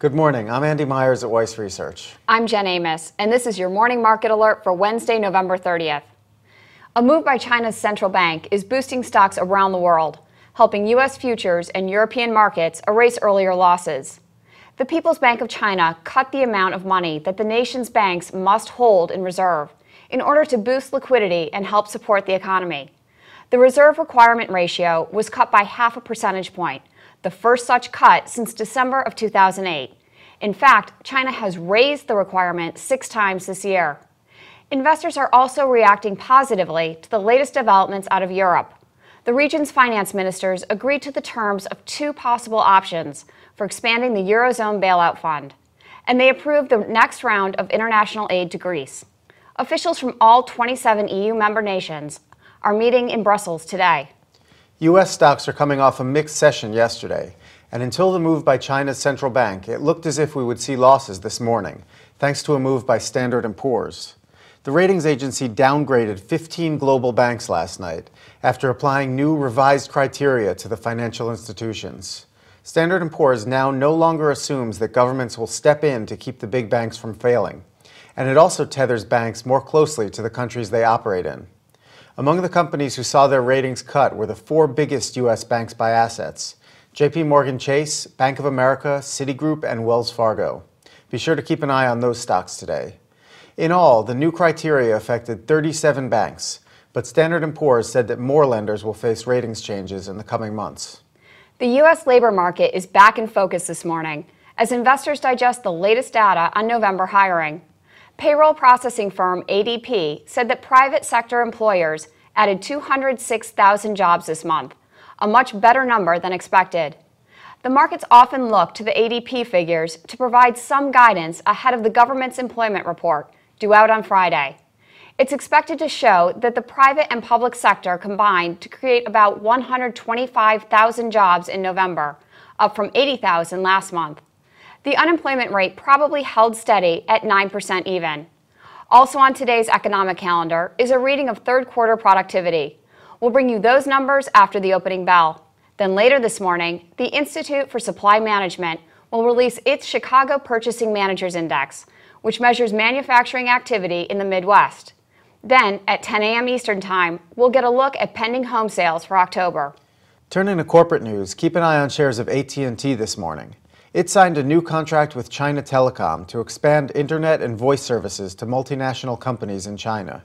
Good morning. I'm Andy Myers at Weiss Research. I'm Jen Amos, and this is your morning market alert for Wednesday, November 30th. A move by China's central bank is boosting stocks around the world, helping U.S. futures and European markets erase earlier losses. The People's Bank of China cut the amount of money that the nation's banks must hold in reserve in order to boost liquidity and help support the economy. The reserve requirement ratio was cut by half a percentage point, the first such cut since December of 2008. In fact, China has raised the requirement 6 times this year. Investors are also reacting positively to the latest developments out of Europe. The region's finance ministers agreed to the terms of 2 possible options for expanding the Eurozone bailout fund, and they approved the next round of international aid to Greece. Officials from all 27 EU member nations are meeting in Brussels today. U.S. stocks are coming off a mixed session yesterday, and until the move by China's central bank, it looked as if we would see losses this morning, thanks to a move by Standard & Poor's. The ratings agency downgraded 15 global banks last night after applying new revised criteria to the financial institutions. Standard & Poor's now no longer assumes that governments will step in to keep the big banks from failing, and it also tethers banks more closely to the countries they operate in. Among the companies who saw their ratings cut were the 4 biggest U.S. banks by assets: JP Chase, Bank of America, Citigroup, and Wells Fargo. Be sure to keep an eye on those stocks today. In all, the new criteria affected 37 banks, but Standard & Poor's said that more lenders will face ratings changes in the coming months. The U.S. labor market is back in focus this morning as investors digest the latest data on November hiring. Payroll processing firm ADP said that private sector employers added 206,000 jobs this month, a much better number than expected. The markets often look to the ADP figures to provide some guidance ahead of the government's employment report, due out on Friday. It's expected to show that the private and public sector combined to create about 125,000 jobs in November, up from 80,000 last month. The unemployment rate probably held steady at 9% even. Also on today's economic calendar is a reading of third quarter productivity. We'll bring you those numbers after the opening bell. Then later this morning, the Institute for Supply Management will release its Chicago Purchasing Managers Index, which measures manufacturing activity in the Midwest. Then, at 10 a.m. Eastern Time, we'll get a look at pending home sales for October. Turning to corporate news, keep an eye on shares of AT&T this morning. It signed a new contract with China Telecom to expand internet and voice services to multinational companies in China.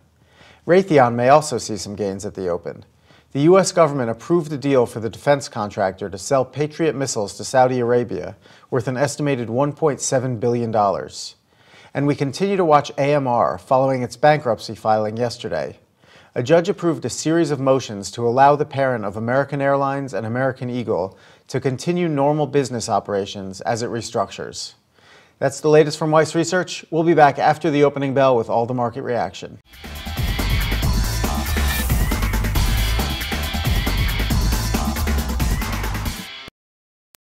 Raytheon may also see some gains at the open. The U.S. government approved a deal for the defense contractor to sell Patriot missiles to Saudi Arabia, worth an estimated $1.7 billion. And we continue to watch AMR following its bankruptcy filing yesterday. A judge approved a series of motions to allow the parent of American Airlines and American Eagle to continue normal business operations as it restructures. That's the latest from Weiss Research. We'll be back after the opening bell with all the market reaction.